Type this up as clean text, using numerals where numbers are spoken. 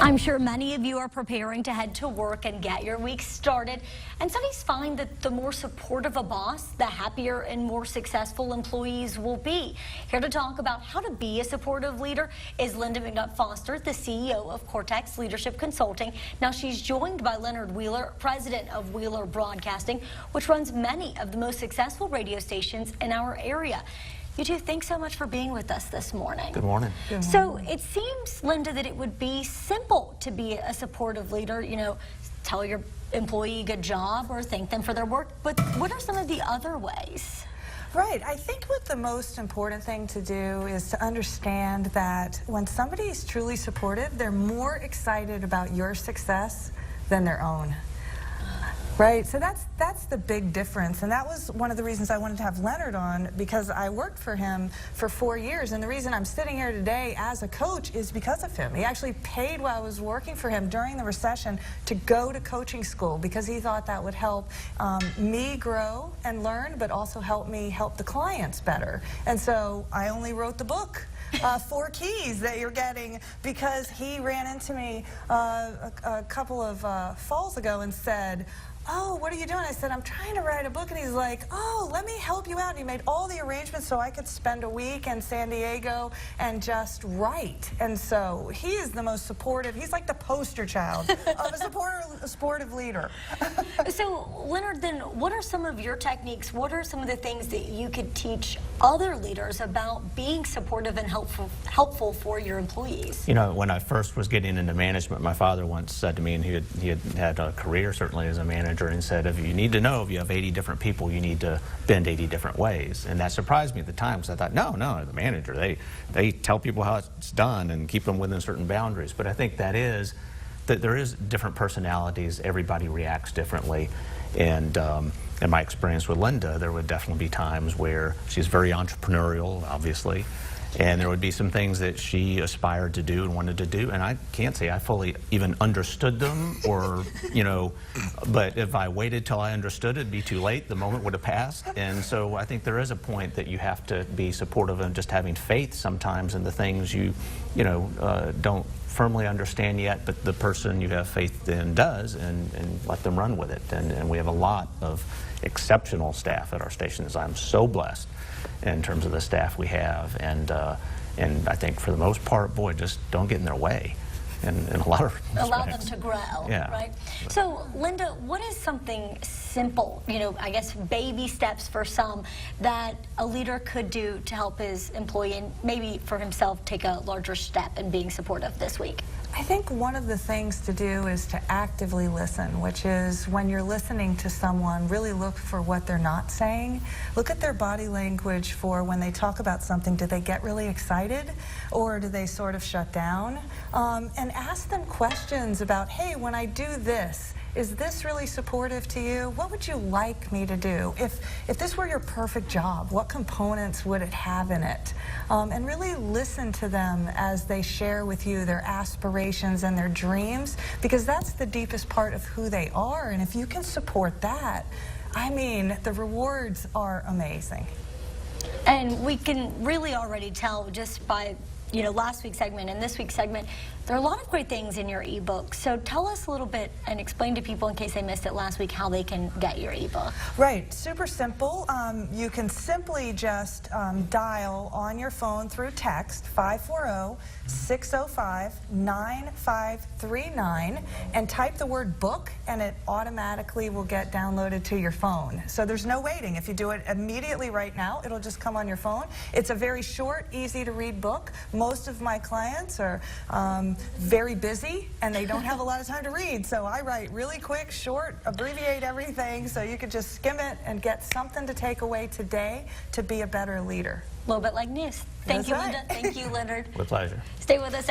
I'm sure many of you are preparing to head to work and get your week started. And studies find that the more supportive a boss, the happier and more successful employees will be. Here to talk about how to be a supportive leader is Lynda McNutt Foster, the CEO of Cortex Leadership Consulting. Now she's joined by Leonard Wheeler, president of Wheeler Broadcasting, which runs many of the most successful radio stations in our area. You two, thanks so much for being with us this morning. Good morning. Good morning. So it seems, Lynda, that it would be simple to be a supportive leader, you know, tell your employee good job or thank them for their work, but what are some of the other ways? Right. I think what the most important thing to do is to understand that when somebody is truly supportive, they're more excited about your success than their own. Right, so that's the big difference, and that was one of the reasons I wanted to have Leonard on, because I worked for him for 4 years, and the reason I'm sitting here today as a coach is because of him. He actually paid while I was working for him during the recession to go to coaching school because he thought that would help me grow and learn, but also help me help the clients better. And so I only wrote the book. 4 keys that you're getting, because he ran into me a couple of falls ago and said, "Oh, what are you doing?" I said, "I'm trying to write a book." And he's like, "Oh, let me help you out." And he made all the arrangements so I could spend a week in San Diego and just write. And so he is the most supportive. He's like the poster child of a supportive leader. So, Leonard, then what are some of your techniques? What are some of the things that you could teach other leaders about being supportive and helpful for your employees? You know, when I first was getting into management, my father once said to me, and he had a career certainly as a manager, and said, if you need to know, if you have 80 different people, you need to bend 80 different ways. And that surprised me at the time, because I thought, no, the manager, they tell people how it's done and keep them within certain boundaries. But I think that there is different personalities. Everybody reacts differently. And in my experience with Lynda, there would definitely be times where she's very entrepreneurial, obviously, and there would be some things that she aspired to do and wanted to do, and I can't say I fully even understood them, or, you know, but if I waited till I understood, it'd be too late. The moment would have passed. And so I think there is a point that you have to be supportive and just having faith sometimes in the things you don't firmly understand yet, but the person you have faith in does, and let them run with it. And we have a lot of exceptional staff at our stations. I'm so blessed in terms of the staff we have, and I think for the most part, boy, just don't get in their way. In a lot of respects. Allow them to grow, yeah. Right? So, Lynda, what is something simple, you know, I guess baby steps for some, that a leader could do to help his employee and maybe for himself take a larger step in being supportive this week? I think one of the things to do is to actively listen, which is when you're listening to someone, really look for what they're not saying. Look at their body language for when they talk about something. Do they get really excited, or do they sort of shut down? And ask them questions about, hey, when I do this, is this really supportive to you? What would you like me to do? If this were your perfect job, what components would it have in it? And really listen to them as they share with you their aspirations and their dreams, because that's the deepest part of who they are. And if you can support that, I mean, the rewards are amazing. And we can really already tell just by, you know, last week's segment and this week's segment, there are a lot of great things in your ebook. So tell us a little bit and explain to people, in case they missed it last week, how they can get your ebook. Right, super simple. You can simply just dial on your phone through text 540-605-9539 and type the word book, and it automatically will get downloaded to your phone. So there's no waiting. If you do it immediately right now, it'll just come on your phone. It's a very short, easy to read book. Most of my clients are very busy and they don't have a lot of time to read, so I write really quick, short, abbreviate everything, so you could just skim it and get something to take away today to be a better leader. A little bit like news. Thank you, That's right. Lynda. Thank you, Leonard. With pleasure. Stay with us.